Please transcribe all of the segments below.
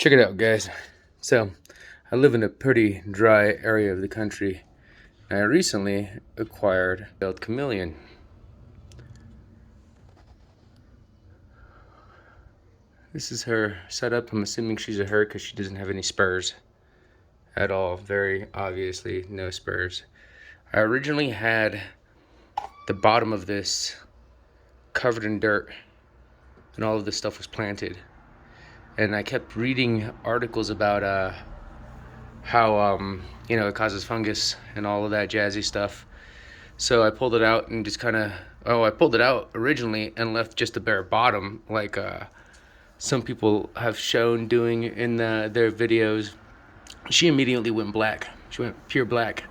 Check it out, guys. So, I live in a pretty dry area of the country. And I recently acquired a chameleon. This is her setup. I'm assuming she's a her because she doesn't have any spurs at all. Very obviously, no spurs. I originally had the bottom of this covered in dirt, and all of this stuff was planted. And I kept reading articles about how it causes fungus and all of that jazzy stuff. So I pulled it out and just kind of I pulled it out originally and left just a bare bottom, like some people have shown doing in their videos. She immediately went black. She went pure black.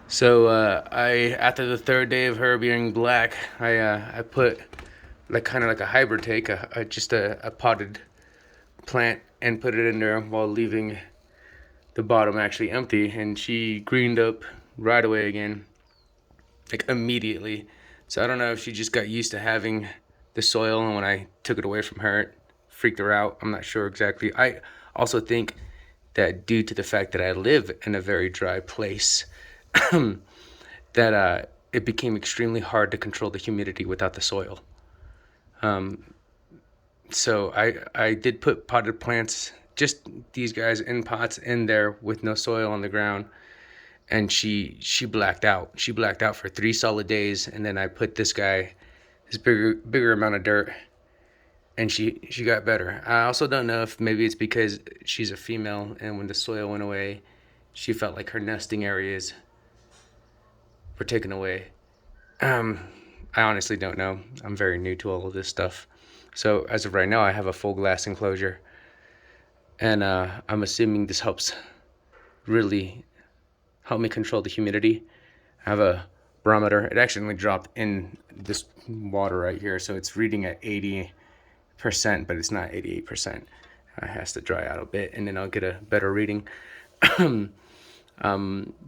So I, after the third day of her being black, I put like kind of like a hybrid take, just a potted plant, and put it in there while leaving the bottom actually empty, and she greened up right away again, like immediately. So I don't know if she just got used to having the soil, and when I took it away from her, it freaked her out. I'm not sure exactly. I also think that due to the fact that I live in a very dry place, that it became extremely hard to control the humidity without the soil. So I did put potted plants, just these guys in pots in there with no soil on the ground, and she blacked out. She blacked out for 3 solid days, and then I put this bigger amount of dirt, and she got better. I also don't know if maybe it's because she's a female, and when the soil went away, she felt like her nesting areas were taken away. I honestly don't know. I'm very new to all of this stuff. So as of right now, I have a full glass enclosure, and I'm assuming this helps really help me control the humidity. I have a barometer. It actually dropped in this water right here, so it's reading at 80%, but it's not 88%. It has to dry out a bit, and then I'll get a better reading.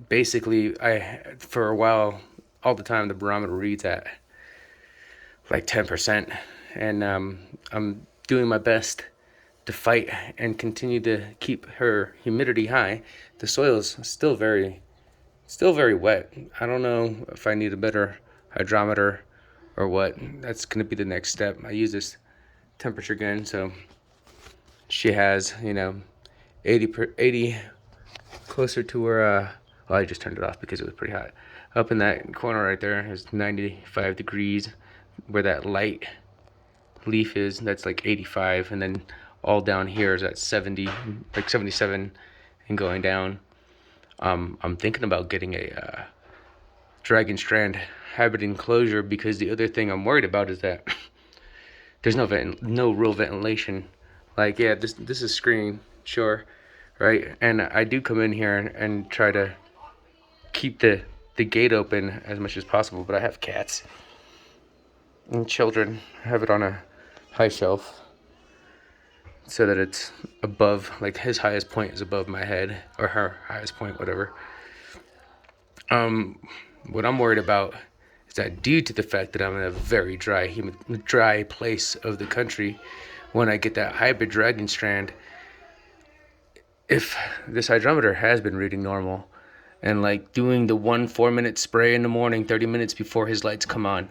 Basically, for a while, all the time, the barometer reads at like 10%, and I'm doing my best to fight and continue to keep her humidity high. The soil is still very wet. I don't know if I need a better hydrometer or what. That's going to be the next step. I use this temperature gun, so she has 80 closer to where well, I just turned it off because it was pretty hot. Up in that corner right there is 95 degrees, where that light leaf is. That's like 85, and then all down here is at 70, like 77, and going down. I'm thinking about getting a dragon strand hybrid enclosure, because the other thing I'm worried about is that there's no real ventilation. Like, yeah, this is screened, sure, right? And I do come in here and try to keep the gate open as much as possible, but I have cats and children. I have it on a high shelf so that it's above, like his highest point is above my head, or her highest point, whatever. What I'm worried about is that due to the fact that I'm in a very dry place of the country, when I get that hybrid dragon strand, if this hydrometer has been reading normal, and like doing the 4-minute spray in the morning, 30 minutes before his lights come on,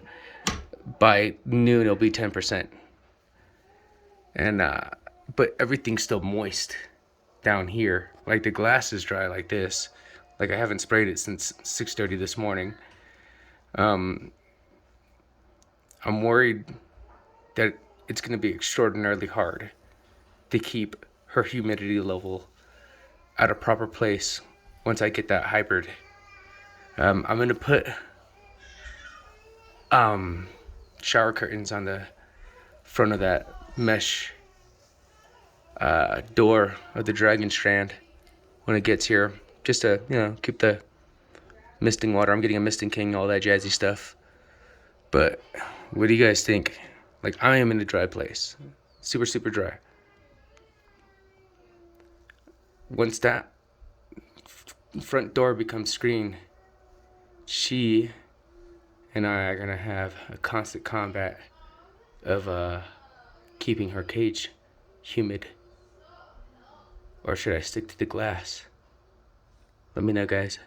by noon it'll be 10%. And but everything's still moist down here. Like the glass is dry like this. Like I haven't sprayed it since 6:30 this morning. I'm worried that it's going to be extraordinarily hard to keep her humidity level at a proper place once I get that hybrid. I'm going to put shower curtains on the front of that mesh door of the dragon strand when it gets here, just to keep the misting water. I'm getting a misting king, all that jazzy stuff. But what do you guys think? Like, I am in a dry place, super dry. Once that front door becomes screened, she and I are gonna have a constant combat of keeping her cage humid. Or should I stick to the glass? Let me know, guys.